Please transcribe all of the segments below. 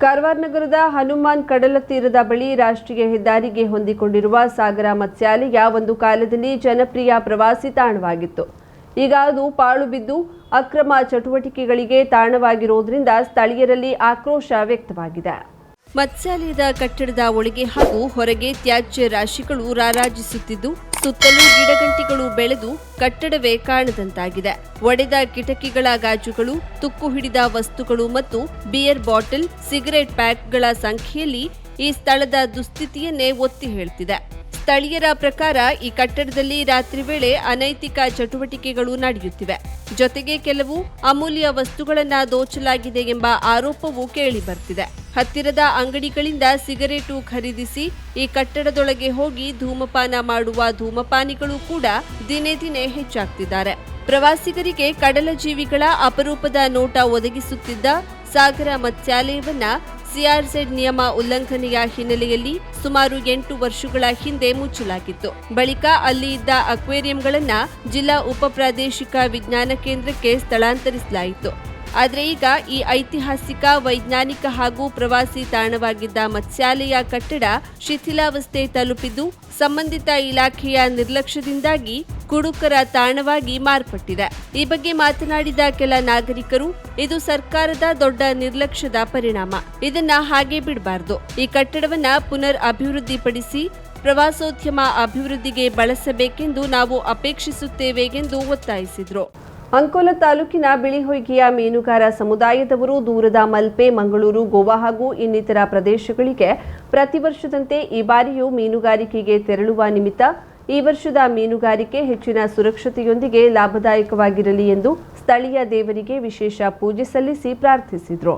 ಕಾರವಾರ ನಗರದ ಹನುಮಾನ್ ಕಡಲ ತೀರದ ಬಳಿ ರಾಷ್ಟ್ರೀಯ ಹೆದ್ದಾರಿಗೆ ಹೊಂದಿಕೊಂಡಿರುವ ಸಾಗರ ಮತ್ಸ್ಯಾಲಯ ಒಂದು ಕಾಲದಲ್ಲಿ ಜನಪ್ರಿಯ ಪ್ರವಾಸಿ ತಾಣವಾಗಿತ್ತು. ಈಗ ಅದು ಪಾಳು ಬಿದ್ದು ಅಕ್ರಮ ಚಟುವಟಿಕೆಗಳಿಗೆ ತಾಣವಾಗಿರುವುದರಿಂದ ಸ್ಥಳೀಯರಲ್ಲಿ ಆಕ್ರೋಶ ವ್ಯಕ್ತವಾಗಿದೆ. ಮತ್ಸ್ಯಾಲಯದ ಕಟ್ಟಡದ ಒಳಗೆ ಹಾಗೂ ಹೊರಗೆ ತ್ಯಾಜ್ಯ ರಾಶಿಗಳು ರಾರಾಜಿಸುತ್ತಿದ್ದು, ಸುತ್ತಲೂ ಗಿಡಗಂಟಿಗಳು ಬೆಳೆದು ಕಟ್ಟಡವೇ ಕಾಣದಂತಾಗಿದೆ. ಒಡೆದ ಕಿಟಕಿಗಳ ಗಾಜುಗಳು, ತುಕ್ಕು ಹಿಡಿದ ವಸ್ತುಗಳು ಮತ್ತು ಬಿಯರ್ ಬಾಟಲ್, ಸಿಗರೆಟ್ ಪ್ಯಾಕ್ಗಳ ಸಂಖ್ಯೆಯಲ್ಲಿ ಈ ಸ್ಥಳದ ದುಸ್ಥಿತಿಯನ್ನೇ ಒತ್ತಿ ಹೇಳ್ತಿದೆ. ಸ್ಥಳೀಯರ ಪ್ರಕಾರ ಈ ಕಟ್ಟಡದಲ್ಲಿ ರಾತ್ರಿ ವೇಳೆ ಅನೈತಿಕ ಚಟುವಟಿಕೆಗಳು ನಡೆಯುತ್ತಿವೆ. ಜೊತೆಗೆ ಕೆಲವು ಅಮೂಲ್ಯ ವಸ್ತುಗಳನ್ನ ದೋಚಲಾಗಿದೆ ಎಂಬ ಆರೋಪವೂ ಕೇಳಿ ಬರ್ತಿದೆ. ಹತ್ತಿರದ ಅಂಗಡಿಗಳಿಂದ ಸಿಗರೇಟು ಖರೀದಿಸಿ ಈ ಕಟ್ಟಡದೊಳಗೆ ಹೋಗಿ ಧೂಮಪಾನ ಮಾಡುವ ಧೂಮಪಾನಿಗಳು ಕೂಡ ದಿನೇ ದಿನೇ ಹೆಚ್ಚಾಗ್ತಿದ್ದಾರೆ. ಪ್ರವಾಸಿಗರಿಗೆ ಕಡಲ ಜೀವಿಗಳ ಅಪರೂಪದ ನೋಟ ಒದಗಿಸುತ್ತಿದ್ದ ಸಾಗರ ಮತ್ಸ್ಯಾಲಯವನ್ನ ಸಿಆರ್ಝೆಡ್ ನಿಯಮ ಉಲ್ಲಂಘನೆಯ ಹಿನ್ನೆಲೆಯಲ್ಲಿ ಸುಮಾರು 8 ವರ್ಷಗಳ ಹಿಂದೆ ಮುಚ್ಚಲಾಗಿತ್ತು. ಬಳಿಕ ಅಲ್ಲಿ ಇದ್ದ ಅಕ್ವೇರಿಯಂಗಳನ್ನ ಜಿಲ್ಲಾ ಉಪ ಪ್ರಾದೇಶಿಕ ವಿಜ್ಞಾನ ಕೇಂದ್ರಕ್ಕೆ ಸ್ಥಳಾಂತರಿಸಲಾಯಿತು. ಆದರೆ ಈಗ ಈ ಐತಿಹಾಸಿಕ, ವೈಜ್ಞಾನಿಕ ಹಾಗೂ ಪ್ರವಾಸಿ ತಾಣವಾಗಿದ್ದ ಮತ್ಸ್ಯಾಲಯ ಕಟ್ಟಡ ಶಿಥಿಲಾವಸ್ಥೆ ತಲುಪಿದ್ದು, ಸಂಬಂಧಿತ ಇಲಾಖೆಯ ನಿರ್ಲಕ್ಷ್ಯದಿಂದಾಗಿ ಕುಡುಕರ ತಾಣವಾಗಿ ಮಾರ್ಪಟ್ಟಿದೆ. ಈ ಬಗ್ಗೆ ಮಾತನಾಡಿದ ಕೆಲ ನಾಗರಿಕರು, ಇದು ಸರ್ಕಾರದ ದೊಡ್ಡ ನಿರ್ಲಕ್ಷ್ಯದ ಪರಿಣಾಮ. ಇದನ್ನ ಹಾಗೆ ಬಿಡಬಾರದು. ಈ ಕಟ್ಟಡವನ್ನ ಪುನರ್ ಅಭಿವೃದ್ಧಿಪಡಿಸಿ ಪ್ರವಾಸೋದ್ಯಮ ಅಭಿವೃದ್ಧಿಗೆ ಬಳಸಬೇಕೆಂದು ನಾವು ಅಪೇಕ್ಷಿಸುತ್ತೇವೆ ಎಂದು ಒತ್ತಾಯಿಸಿದರು. ಅಂಕೋಲ ತಾಲೂಕಿನ ಬಿಳಿಹೊಯ್ಗೆಯ ಮೀನುಗಾರ ಸಮುದಾಯದವರು ದೂರದ ಮಲ್ಪೆ, ಮಂಗಳೂರು, ಗೋವಾ ಹಾಗೂ ಇನ್ನಿತರ ಪ್ರದೇಶಗಳಿಗೆ ಪ್ರತಿ ವರ್ಷದಂತೆ ಈ ಬಾರಿಯೂ ಮೀನುಗಾರಿಕೆಗೆ ತೆರಳುವ ನಿಮಿತ್ತ ಈ ವರ್ಷದ ಮೀನುಗಾರಿಕೆ ಹೆಚ್ಚಿನ ಸುರಕ್ಷತೆಯೊಂದಿಗೆ ಲಾಭದಾಯಕವಾಗಿರಲಿ ಎಂದು ಸ್ಥಳೀಯ ದೇವರಿಗೆ ವಿಶೇಷ ಪೂಜೆ ಸಲ್ಲಿಸಿ ಪ್ರಾರ್ಥಿಸಿದರು.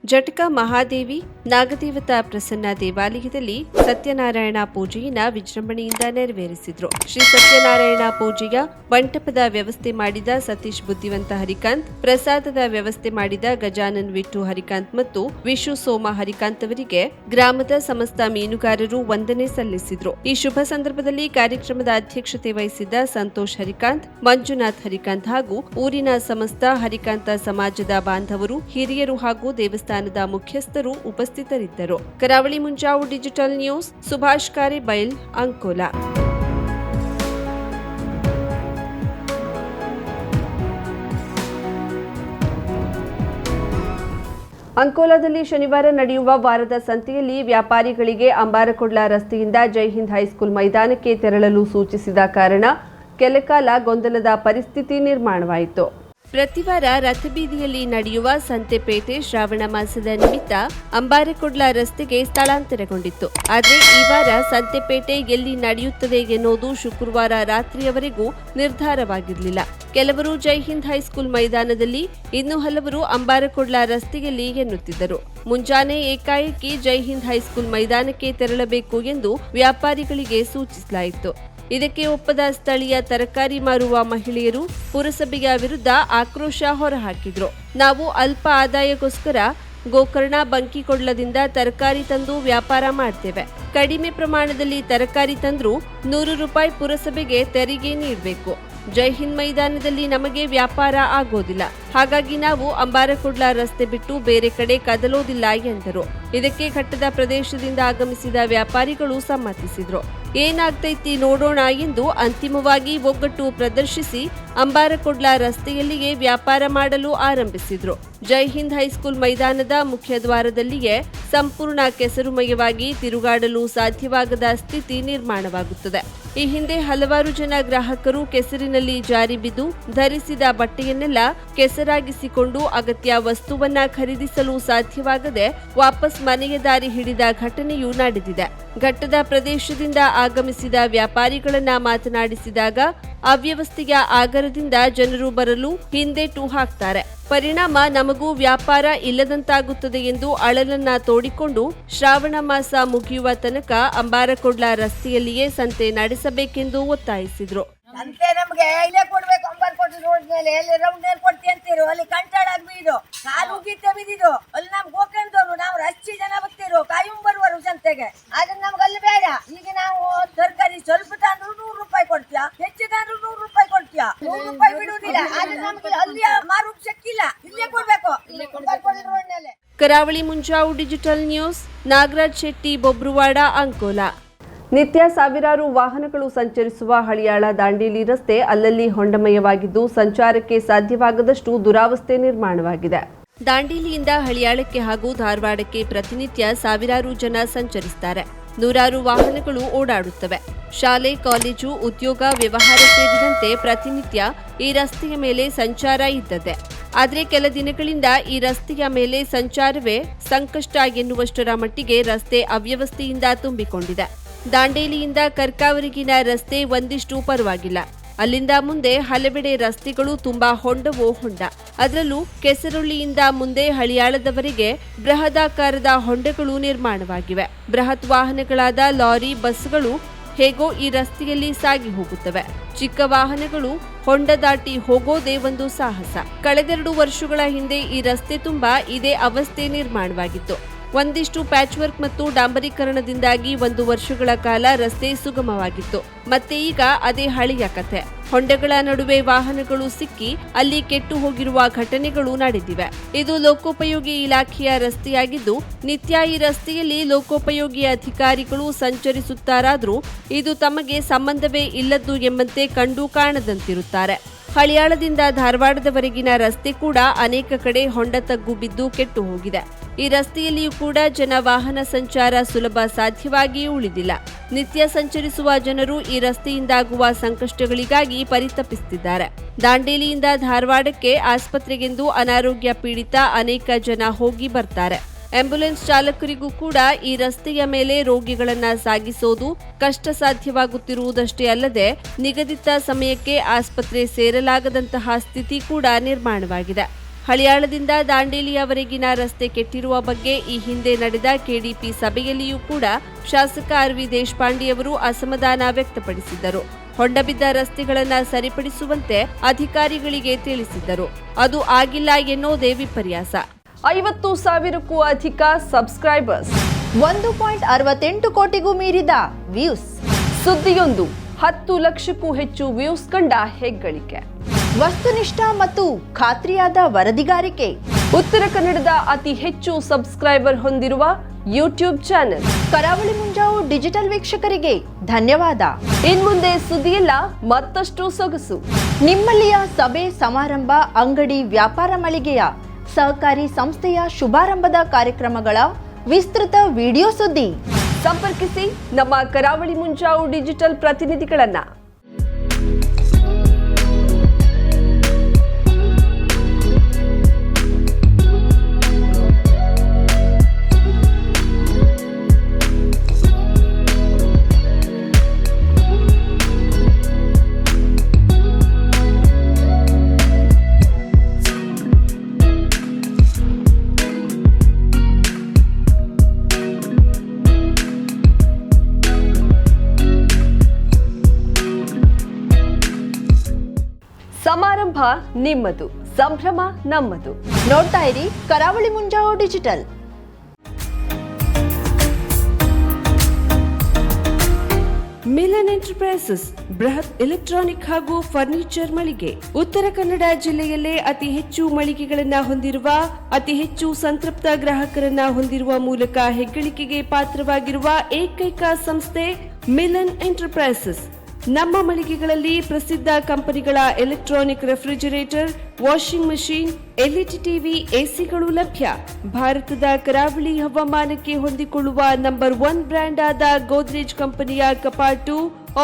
ಜಟಕ ಮಹಾದೇವಿ ನಾಗದೇವತಾ ಪ್ರಸನ್ನ ದೇವಾಲಯದಲ್ಲಿ ಸತ್ಯನಾರಾಯಣ ಪೂಜೆಯನ್ನು ವಿಜೃಂಭಣೆಯಿಂದ ನೆರವೇರಿಸಿದರು. ಶ್ರೀ ಸತ್ಯನಾರಾಯಣ ಪೂಜೆಯ ಮಂಟಪದ ವ್ಯವಸ್ಥೆ ಮಾಡಿದ ಸತೀಶ್ ಬುದ್ಧಿವಂತ ಹರಿಕಾಂತ್, ಪ್ರಸಾದದ ವ್ಯವಸ್ಥೆ ಮಾಡಿದ ಗಜಾನನ್ ವಿಟ್ಟು ಹರಿಕಾಂತ್ ಮತ್ತು ವಿಶು ಸೋಮ ಹರಿಕಾಂತ್ ಅವರಿಗೆ ಗ್ರಾಮದ ಸಮಸ್ತ ಮೀನುಗಾರರು ವಂದನೆ ಸಲ್ಲಿಸಿದರು. ಈ ಶುಭ ಸಂದರ್ಭದಲ್ಲಿ ಕಾರ್ಯಕ್ರಮದ ಅಧ್ಯಕ್ಷತೆ ವಹಿಸಿದ್ದ ಸಂತೋಷ್ ಹರಿಕಾಂತ್, ಮಂಜುನಾಥ್ ಹರಿಕಾಂತ್ ಹಾಗೂ ಊರಿನ ಸಮಸ್ತ ಹರಿಕಾಂತ ಸಮಾಜದ ಬಾಂಧವರು, ಹಿರಿಯರು ಹಾಗೂ ದೇವಸ್ಥಾನದ ಮುಖ್ಯಸ್ಥರು ಉಪಸ್ಥಿತರಿದ್ದರು. ಕರಾವಳಿ ಮುಂಜಾವು ಡಿಜಿಟಲ್ ನ್ಯೂಸ್, ಸುಭಾಷ್ ಕಾರೆಬೈಲ್, ಅಂಕೋಲ. ಅಂಕೋಲಾದಲ್ಲಿ ಶನಿವಾರ ನಡೆಯುವ ವಾರದ ಸಂತೆಯಲ್ಲಿ ವ್ಯಾಪಾರಿಗಳಿಗೆ ಅಂಬಾರಕೊಡ್ಲ ರಸ್ತೆಯಿಂದ ಜೈಹಿಂದ್ ಹೈಸ್ಕೂಲ್ ಮೈದಾನಕ್ಕೆ ತೆರಳಲು ಸೂಚಿಸಿದ ಕಾರಣ ಕೆಲಕಾಲ ಗೊಂದಲದ ಪರಿಸ್ಥಿತಿ ನಿರ್ಮಾಣವಾಯಿತು. ಪ್ರತಿವಾರ ರಥಬೀದಿಯಲ್ಲಿ ನಡೆಯುವ ಸಂತೆಪೇಟೆ ಶ್ರಾವಣ ಮಾಸದ ನಿಮಿತ್ತ ಅಂಬಾರಕೊಡ್ಲ ರಸ್ತೆಗೆ ಸ್ಥಳಾಂತರಗೊಂಡಿತ್ತು. ಆದರೆ ಈ ವಾರ ಸಂತೆಪೇಟೆ ಎಲ್ಲಿ ನಡೆಯುತ್ತದೆ ಎನ್ನುವುದು ಶುಕ್ರವಾರ ರಾತ್ರಿಯವರೆಗೂ ನಿರ್ಧಾರವಾಗಿರಲಿಲ್ಲ. ಕೆಲವರು ಜೈಹಿಂದ್ ಹೈಸ್ಕೂಲ್ ಮೈದಾನದಲ್ಲಿ, ಇನ್ನು ಹಲವರು ಅಂಬಾರಕೊಡ್ಲ ರಸ್ತೆಯಲ್ಲಿ ಎನ್ನುತ್ತಿದ್ದರು. ಮುಂಜಾನೆ ಏಕಾಏಕಿ ಜೈಹಿಂದ್ ಹೈಸ್ಕೂಲ್ ಮೈದಾನಕ್ಕೆ ತೆರಳಬೇಕು ಎಂದು ವ್ಯಾಪಾರಿಗಳಿಗೆ ಸೂಚಿಸಲಾಯಿತು. ಇದಕ್ಕೆ ಒಪ್ಪದ ಸ್ಥಳೀಯ ತರಕಾರಿ ಮಾರುವ ಮಹಿಳೆಯರು ಪುರಸಭೆಯ ವಿರುದ್ಧ ಆಕ್ರೋಶ ಹೊರಹಾಕಿದ್ರು. ನಾವು ಅಲ್ಪ ಆದಾಯಕ್ಕೋಸ್ಕರ ಗೋಕರ್ಣ, ಬಂಕಿಕೊಡ್ಲದಿಂದ ತರಕಾರಿ ತಂದು ವ್ಯಾಪಾರ ಮಾಡ್ತೇವೆ. ಕಡಿಮೆ ಪ್ರಮಾಣದಲ್ಲಿ ತರಕಾರಿ ತಂದ್ರೂ 100 ರೂಪಾಯಿ ಪುರಸಭೆಗೆ ತೆರಿಗೆ ನೀಡಬೇಕು. ಜೈಹಿಂದ್ ಮೈದಾನದಲ್ಲಿ ನಮಗೆ ವ್ಯಾಪಾರ ಆಗೋದಿಲ್ಲ. ಹಾಗಾಗಿ ನಾವು ಅಂಬಾರಕೊಡ್ಲ ರಸ್ತೆ ಬಿಟ್ಟು ಬೇರೆ ಕಡೆ ಕದಲೋದಿಲ್ಲ ಎಂದರು. ಇದಕ್ಕೆ ಘಟ್ಟದ ಪ್ರದೇಶದಿಂದ ಆಗಮಿಸಿದ ವ್ಯಾಪಾರಿಗಳು ಸಮ್ಮತಿಸಿದ್ರು. ಏನಾಗ್ತೈತಿ ನೋಡೋಣ ಎಂದು ಅಂತಿಮವಾಗಿ ಒಗ್ಗಟ್ಟು ಪ್ರದರ್ಶಿಸಿ ಅಂಬಾರಕೊಡ್ಲ ರಸ್ತೆಯಲ್ಲಿಯೇ ವ್ಯಾಪಾರ ಮಾಡಲು ಆರಂಭಿಸಿದ್ರು. ಜೈಹಿಂದ್ ಹೈಸ್ಕೂಲ್ ಮೈದಾನದ ಮುಖ್ಯ ದ್ವಾರದಲ್ಲಿಯೇ ಸಂಪೂರ್ಣ ಕೆಸರುಮಯವಾಗಿ ತಿರುಗಾಡಲು ಸಾಧ್ಯವಾಗದ ಸ್ಥಿತಿ ನಿರ್ಮಾಣವಾಗುತ್ತದೆ. ಈ ಹಿಂದೆ ಹಲವಾರು ಜನ ಗ್ರಾಹಕರು ಕೆಸರಿನಲ್ಲಿ ಜಾರಿ ಬಿದ್ದು ಧರಿಸಿದ ಬಟ್ಟೆಯನ್ನೆಲ್ಲ ಕೆಸರಾಗಿಸಿಕೊಂಡು ಅಗತ್ಯ ವಸ್ತುವನ್ನ ಖರೀದಿಸಲು ಸಾಧ್ಯವಾಗದೆ ವಾಪಸ್ ಮನೆಯ ದಾರಿ ಹಿಡಿದ ಘಟನೆಯೂ ನಡೆದಿದೆ. ಘಟ್ಟದ ಪ್ರದೇಶದಿಂದ ಆಗಮಿಸಿದ ವ್ಯಾಪಾರಿಗಳನ್ನ ಮಾತನಾಡಿಸಿದಾಗ ಅವ್ಯವಸ್ಥೆಯ ಆಗರದಿಂದ ಜನರು ಬರಲು ಹಿಂದೇಟು ಹಾಕ್ತಾರೆ. ಪರಿಣಾಮ ನಮಗೂ ವ್ಯಾಪಾರ ಇಲ್ಲದಂತಾಗುತ್ತದೆ ಎಂದು ಅಳಲನ್ನ ತೋಡಿಕೊಂಡು ಶ್ರಾವಣ ಮಾಸ ಮುಗಿಯುವ ತನಕ ಅಂಬಾರಕೊಡ್ಲ ರಸ್ತೆಯಲ್ಲಿಯೇ ಸಂತೆ ನಡೆಸಬೇಕೆಂದು ಒತ್ತಾಯಿಸಿದ್ರು. ಅಂತೆ ನಮ್ಗೆ ಇಲ್ಲೇ ಕೊಡ್ಬೇಕು. ಅಂಬಾರಕೊಡ್ಲ ರೋಡ್ ಮೇಲೆ ಎಲ್ಲಿ ರೌಂಡ್ ನಲ್ಲಿ ಕೊಡ್ತಿ ಅಂತೀರು, ಅಲ್ಲಿ ಕಂಟಾಡಾಗ್ ಬೀದು ಕಾಲು ಉಗಿತೆ ಬಿದ್ದಿದ್ದು, ಅಲ್ಲಿ ನಮ್ಗೆ ಹೋಗ್ಕೊಂಡವ್ರು ನಾವು ಅಷ್ಟು ಜನ ಬರ್ತಿರು, ಕಾಯುಂ ಬರುವರು ಸಂತೆಗೆ. ಆದ್ರೆ ನಮ್ಗೆ ಅಲ್ಲಿ ಬೇಡ. ಈಗ ನಾವು ತರಕಾರಿ ಸ್ವಲ್ಪ ತಂದ್ರು 100 ರೂಪಾಯಿ ಕೊಡ್ತೀಯ, ಹೆಚ್ಚು ತಂದ್ರು 100 ರೂಪಾಯಿ ಕೊಡ್ತೀಯ, 100 ರೂಪಾಯಿ ಬಿಡುವುದಿಲ್ಲ. ಆದ್ರೆ ನಮ್ಗೆ ಅಲ್ಲಿ ಮಾರೋಕ್ ಶಕ್ತಿಲ್ಲ, ಇಲ್ಲೇ ಕೊಡ್ಬೇಕು. ಅಂಬಾರಕೊಡ್ಲ ರೋಡ್ ಮೇಲೆ ಕರಾವಳಿ ಮುಂಜಾವು ಡಿಜಿಟಲ್ ನ್ಯೂಸ್, ನಾಗರಾಜ್ ಶೆಟ್ಟಿ, ಬೊಬ್ರುವಾಡ, ಅಂಕೋಲಾ. ನಿತ್ಯ ಸಾವಿರಾರು ವಾಹನಗಳು ಸಂಚರಿಸುವ ಹಳಿಯಾಳ ದಾಂಡೇಲಿ ರಸ್ತೆ ಅಲ್ಲಲ್ಲಿ ಹೊಂಡಮಯವಾಗಿದ್ದು ಸಂಚಾರಕ್ಕೆ ಸಾಧ್ಯವಾಗದಷ್ಟು ದುರಾವಸ್ಥೆ ನಿರ್ಮಾಣವಾಗಿದೆ. ದಾಂಡೇಲಿಯಿಂದ ಹಳಿಯಾಳಕ್ಕೆ ಹಾಗೂ ಧಾರವಾಡಕ್ಕೆ ಪ್ರತಿನಿತ್ಯ ಸಾವಿರಾರು ಜನ ಸಂಚರಿಸುತ್ತಾರೆ. ನೂರಾರು ವಾಹನಗಳು ಓಡಾಡುತ್ತವೆ. ಶಾಲೆ, ಕಾಲೇಜು, ಉದ್ಯೋಗ, ವ್ಯವಹಾರ ಸೇರಿದಂತೆ ಪ್ರತಿನಿತ್ಯ ಈ ರಸ್ತೆಯ ಮೇಲೆ ಸಂಚಾರ ಇದ್ದದೆ. ಆದರೆ ಕೆಲ ದಿನಗಳಿಂದ ಈ ರಸ್ತೆಯ ಮೇಲೆ ಸಂಚಾರವೇ ಸಂಕಷ್ಟ ಎನ್ನುವಷ್ಟರ ಮಟ್ಟಿಗೆ ರಸ್ತೆ ಅವ್ಯವಸ್ಥೆಯಿಂದ ತುಂಬಿಕೊಂಡಿದೆ. ದಾಂಡೇಲಿಯಿಂದ ಕರ್ಕಾವರೆಗಿನ ರಸ್ತೆ ಒಂದಿಷ್ಟು ಪರವಾಗಿಲ್ಲ. ಅಲ್ಲಿಂದ ಮುಂದೆ ಹಲವೆಡೆ ರಸ್ತೆಗಳು ತುಂಬಾ ಹೊಂಡವೋ ಹೊಂಡ. ಅದರಲ್ಲೂ ಕೆಸರೊಳ್ಳಿಯಿಂದ ಮುಂದೆ ಹಳಿಯಾಳದವರೆಗೆ ಬೃಹದಾಕಾರದ ಹೊಂಡಗಳು ನಿರ್ಮಾಣವಾಗಿವೆ. ಬೃಹತ್ ವಾಹನಗಳಾದ ಲಾರಿ, ಬಸ್ಗಳು ಹೇಗೋ ಈ ರಸ್ತೆಯಲ್ಲಿ ಸಾಗಿ ಹೋಗುತ್ತವೆ. ಚಿಕ್ಕ ವಾಹನಗಳು ಹೊಂಡ ದಾಟಿ ಹೋಗೋದೇ ಒಂದು ಸಾಹಸ. ಕಳೆದೆರಡು ವರ್ಷಗಳ ಹಿಂದೆ ಈ ರಸ್ತೆ ತುಂಬಾ ಇದೇ ಅವಸ್ಥೆ ನಿರ್ಮಾಣವಾಗಿತ್ತು. ಒಂದಿಷ್ಟು ಪ್ಯಾಚ್ ವರ್ಕ್ ಮತ್ತು ಡಾಂಬರೀಕರಣದಿಂದಾಗಿ 1 ವರ್ಷಗಳ ಕಾಲ ರಸ್ತೆ ಸುಗಮವಾಗಿತ್ತು. ಮತ್ತೆ ಈಗ ಅದೇ ಹಳೆಯ ಕಥೆ. ಹೊಂಡಗಳ ನಡುವೆ ವಾಹನಗಳು ಸಿಕ್ಕಿ ಅಲ್ಲಿ ಕೆಟ್ಟು ಹೋಗಿರುವ ಘಟನೆಗಳು ನಡೆದಿವೆ. ಇದು ಲೋಕೋಪಯೋಗಿ ಇಲಾಖೆಯ ರಸ್ತೆಯಾಗಿದ್ದು ನಿತ್ಯ ಈ ರಸ್ತೆಯಲ್ಲಿ ಲೋಕೋಪಯೋಗಿ ಅಧಿಕಾರಿಗಳು ಸಂಚರಿಸುತ್ತಾರಾದರೂ ಇದು ತಮಗೆ ಸಂಬಂಧವೇ ಇಲ್ಲದ್ದು ಎಂಬಂತೆ ಕಂಡು ಕಾಣದಂತಿರುತ್ತಾರೆ. ಹಳಿಯಾಳದಿಂದ ಧಾರವಾಡದವರೆಗಿನ ರಸ್ತೆ ಕೂಡ ಅನೇಕ ಕಡೆ ಹೊಂಡ ತಗ್ಗು ಬಿದ್ದು ಕೆಟ್ಟು ಹೋಗಿದೆ. ಈ ರಸ್ತೆಯಲ್ಲಿಯೂ ಕೂಡ ಜನ ವಾಹನ ಸಂಚಾರ ಸುಲಭ ಸಾಧ್ಯವಾಗಿಯೂ ಉಳಿದಿಲ್ಲ. ನಿತ್ಯ ಸಂಚರಿಸುವ ಜನರು ಈ ರಸ್ತೆಯಿಂದಾಗುವ ಸಂಕಷ್ಟಗಳಿಗಾಗಿ ಪರಿತಪಿಸುತ್ತಿದ್ದಾರೆ. ದಾಂಡೇಲಿಯಿಂದ ಧಾರವಾಡಕ್ಕೆ ಆಸ್ಪತ್ರೆಗೆಂದು ಅನಾರೋಗ್ಯ ಪೀಡಿತ ಅನೇಕ ಜನ ಹೋಗಿ ಬರ್ತಾರೆ. ಆಂಬ್ಯುಲೆನ್ಸ್ ಚಾಲಕರಿಗೂ ಕೂಡ ಈ ರಸ್ತೆಯ ಮೇಲೆ ರೋಗಿಗಳನ್ನ ಸಾಗಿಸೋದು ಕಷ್ಟ ಸಾಧ್ಯವಾಗುತ್ತಿರುವುದಷ್ಟೇ ಅಲ್ಲದೆ ನಿಗದಿತ ಸಮಯಕ್ಕೆ ಆಸ್ಪತ್ರೆ ಸೇರಲಾಗದಂತಹ ಸ್ಥಿತಿ ಕೂಡ ನಿರ್ಮಾಣವಾಗಿದೆ. ಹಳಿಯಾಳದಿಂದ ದಾಂಡೇಲಿಯವರೆಗಿನ ರಸ್ತೆ ಕೆಟ್ಟಿರುವ ಬಗ್ಗೆ ಈ ಹಿಂದೆ ನಡೆದ ಕೆಡಿಪಿ ಸಭೆಯಲ್ಲಿಯೂ ಕೂಡ ಶಾಸಕ ಆರ್.ವಿ. ದೇಶಪಾಂಡೆಯವರು ಅಸಮಾಧಾನ ವ್ಯಕ್ತಪಡಿಸಿದ್ದರು. ಹೊಂಡಬಿದ್ದ ರಸ್ತೆಗಳನ್ನು ಸರಿಪಡಿಸುವಂತೆ ಅಧಿಕಾರಿಗಳಿಗೆ ತಿಳಿಸಿದ್ದರು. ಅದು ಆಗಿಲ್ಲ ಎನ್ನೋದೇ ವಿಪರ್ಯಾಸ. 50,000ಕ್ಕೂ ಅಧಿಕ ಸಬ್ಸ್ಕ್ರೈಬರ್ಸ್, 1.68 ಕೋಟಿಗೂ ಮೀರಿದ ವ್ಯೂಸ್. ಸುದ್ದಿಯೊಂದು 10 ಲಕ್ಷಕ್ಕೂ ಹೆಚ್ಚು ವ್ಯೂಸ್ ಕಂಡ ಹೆಗ್ಗಳಿಕೆ. ವಸ್ತುನಿಷ್ಠ ಮತ್ತು ಖಾತ್ರಿಯಾದ ವರದಿಗಾರಿಕೆ. ಉತ್ತರ ಕನ್ನಡದ ಅತಿ ಹೆಚ್ಚು ಸಬ್ಸ್ಕ್ರೈಬರ್ ಹೊಂದಿರುವ ಯೂಟ್ಯೂಬ್ ಚಾನೆಲ್ ಕರಾವಳಿ ಮುಂಜಾವು ಡಿಜಿಟಲ್ ವೀಕ್ಷಕರಿಗೆ ಧನ್ಯವಾದ. ಇನ್ಮುಂದೆ ಸುದ್ದಿಯೆಲ್ಲ ಮತ್ತಷ್ಟು ಸೊಗಸು. ನಿಮ್ಮಲ್ಲಿಯ ಸಭೆ, ಸಮಾರಂಭ, ಅಂಗಡಿ, ವ್ಯಾಪಾರ ಮಳಿಗೆಯ ಸಹಕಾರಿ ಸಂಸ್ಥೆಯ ಶುಭಾರಂಭದ ಕಾರ್ಯಕ್ರಮಗಳ ವಿಸ್ತೃತ ವಿಡಿಯೋ ಸುದ್ದಿ. ಸಂಪರ್ಕಿಸಿ ನಮ್ಮ ಕರಾವಳಿ ಮುಂಜಾವು ಡಿಜಿಟಲ್ ಪ್ರತಿನಿಧಿಗಳನ್ನ. ಸಮಾರಂಭ ನಿಮ್ಮದು, ಸಂಭ್ರಮ ನಮ್ಮದು. ನೋಡ್ತಾ ಇರಿ ಕರಾವಳಿ ಮುಂಜಾವು ಡಿಜಿಟಲ್. ಮಿಲನ್ ಎಂಟರ್ಪ್ರೈಸಸ್ ಬೃಹತ್ ಎಲೆಕ್ಟ್ರಾನಿಕ್ ಹಾಗೂ ಫರ್ನಿಚರ್ ಮಳಿಗೆ. ಉತ್ತರ ಕನ್ನಡ ಜಿಲ್ಲೆಯಲ್ಲೇ ಅತಿ ಹೆಚ್ಚು ಮಳಿಗೆಗಳನ್ನ ಹೊಂದಿರುವ, ಅತಿ ಹೆಚ್ಚು ಸಂತೃಪ್ತ ಗ್ರಾಹಕರನ್ನ ಹೊಂದಿರುವ ಮೂಲಕ ಹೆಗ್ಗಳಿಕೆಗೆ ಪಾತ್ರವಾಗಿರುವ ಏಕೈಕ ಸಂಸ್ಥೆ ಮಿಲನ್ ಎಂಟರ್ಪ್ರೈಸಸ್. ನಮ್ಮ ಮಳಿಗೆಗಳಲ್ಲಿ ಪ್ರಸಿದ್ಧ ಕಂಪನಿಗಳ electronic refrigerator, washing machine, LED TV, ಎಸಿಗಳು ಲಭ್ಯ. ಭಾರತದ ಕರಾವಳಿ ಹವಾಮಾನಕ್ಕೆ ಹೊಂದಿಕೊಳ್ಳುವ ನಂಬರ್ 1 ಬ್ರ್ಯಾಂಡ್ ಆದ ಗೋದ್ರೇಜ್ ಕಂಪನಿಯ ಕಪಾಟು,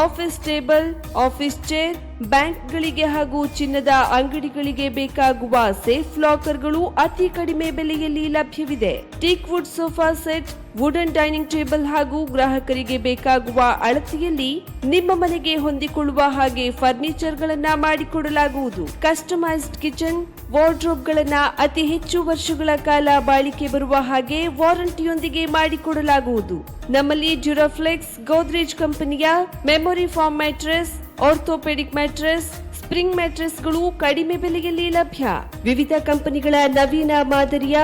ಆಫೀಸ್ ಟೇಬಲ್, ಆಫೀಸ್ ಚೇರ್, ಬ್ಯಾಂಕ್ಗಳಿಗೆ ಹಾಗೂ ಚಿನ್ನದ ಅಂಗಡಿಗಳಿಗೆ ಬೇಕಾಗುವ ಸೇಫ್ ಲಾಕರ್ಗಳು ಅತಿ ಕಡಿಮೆ ಬೆಲೆಯಲ್ಲಿ ಲಭ್ಯವಿದೆ. Teak wood sofa set, wooden dining table ಹಾಗೂ ಗ್ರಾಹಕರಿಗೆ ಬೇಕಾಗುವ ಅಳತೆಯಲ್ಲಿ ನಿಮ್ಮ ಮನೆಗೆ ಹೊಂದಿಕೊಳ್ಳುವ ಹಾಗೆ ಫರ್ನಿಚರ್ ಗಳನ್ನ ಮಾಡಿಕೊಡಲಾಗುವುದು. ಕಸ್ಟಮೈಸ್ಡ್ ಕಿಚನ್, ವಾರ್ಡ್ರೋಬ್ ಗಳನ್ನ ಅತಿ ಹೆಚ್ಚು ವರ್ಷಗಳ ಕಾಲ ಬಾಳಿಕೆ ಬರುವ ಹಾಗೆ ವಾರಂಟಿಯೊಂದಿಗೆ ಮಾಡಿಕೊಡಲಾಗುವುದು. ನಮ್ಮಲ್ಲಿ ಡ್ಯೂರಾಫ್ಲೆಕ್ಸ್, ಗೋದ್ರೇಜ್ ಕಂಪನಿಯ memory foam mattress, orthopaedic mattress, spring ಮ್ಯಾಟ್ರೆಸ್ಗಳು ಕಡಿಮೆ ಬೆಲೆಯಲ್ಲಿ ಲಭ್ಯ. ವಿವಿಧ ಕಂಪನಿಗಳ ನವೀನ ಮಾದರಿಯ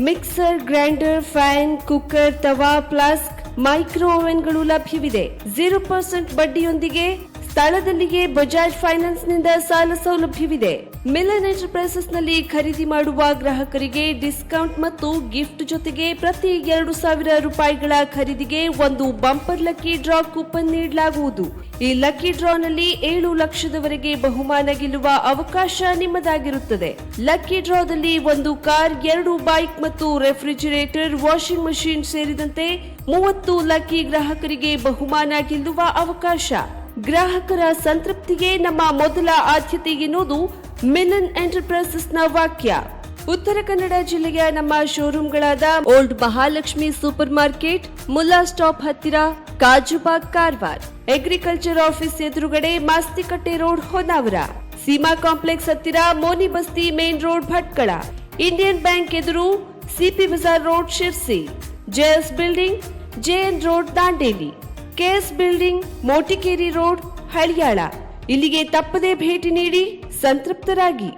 ಮಿಕ್ಸರ್, ಗ್ರೈಂಡರ್, ಫ್ಯಾನ್, ಕುಕ್ಕರ್, ತವಾ, ಫ್ಲಾಸ್ಕ್, ಮೈಕ್ರೋ ಓವೆನ್ಗಳು ಲಭ್ಯವಿದೆ. 0% ಬಡ್ಡಿಯೊಂದಿಗೆ ಸ್ಥಳದಲ್ಲಿಯೇ ಬಜಾಜ್ ಫೈನಾನ್ಸ್ ನಿಂದ ಸಾಲ ಸೌಲಭ್ಯವಿದೆ. ಮಿಲನ್ ಎಂಟರ್ಪ್ರೈಸಸ್ನಲ್ಲಿ ಖರೀದಿ ಮಾಡುವ ಗ್ರಾಹಕರಿಗೆ ಡಿಸ್ಕೌಂಟ್ ಮತ್ತು ಗಿಫ್ಟ್ ಜೊತೆಗೆ ಪ್ರತಿ 2,000 ರೂಪಾಯಿಗಳ ಖರೀದಿಗೆ ಒಂದು ಬಂಪರ್ ಲಕ್ಕಿ ಡ್ರಾ ಕೂಪನ್ ನೀಡಲಾಗುವುದು. ಈ ಲಕ್ಕಿ ಡ್ರಾನಲ್ಲಿ 7 ಲಕ್ಷದವರೆಗೆ ಬಹುಮಾನ ಗೆಲ್ಲುವ ಅವಕಾಶ ನಿಮ್ಮದಾಗಿರುತ್ತದೆ. ಲಕ್ಕಿ ಡ್ರಾದಲ್ಲಿ 1 ಕಾರ್, 2 ಬೈಕ್ ಮತ್ತು ರೆಫ್ರಿಜಿರೇಟರ್, ವಾಷಿಂಗ್ ಮಷಿನ್ ಸೇರಿದಂತೆ 30 ಲಕ್ಕಿ ಗ್ರಾಹಕರಿಗೆ ಬಹುಮಾನ ಗೆಲ್ಲುವ ಅವಕಾಶ. ಗ್ರಾಹಕರ ಸಂತೃಪ್ತಿಗೆ ನಮ್ಮ ಮೊದಲ ಆದ್ಯತೆ ಎನ್ನುವುದು ಮಿಲನ್ ಎಂಟರ್ಪ್ರೈಸಸ್ನ ವಾಕ್ಯ. ಉತ್ತರ ಕನ್ನಡ ಜಿಲ್ಲೆಯ ನಮ್ಮ ಶೋರೂಮ್ಗಳಾದ old Mahalakshmi super market, Mulla stop ಹತ್ತಿರ, ಕಾಜುಬಾಗ್ ಕಾರವಾರ, ಅಗ್ರಿಕಲ್ಚರ್ ಆಫೀಸ್ ಎದುರುಗಡೆ ಮಾಸ್ತಿಕಟ್ಟೆ ರೋಡ್ ಹೊನ್ನಾವರ, ಸೀಮಾ ಕಾಂಪ್ಲೆಕ್ಸ್ ಹತ್ತಿರ Moni Basti main road Bhatkal, Indian bank ಎದುರು CP Bazar road Sirsi, JS building JN road Dandeli, KS building Motikeri road Haliyal. ಇಲ್ಲಿಗೆ ತಪ್ಪದೇ ಭೇಟಿ ನೀಡಿ ಸಂತೃಪ್ತರಾಗಿ.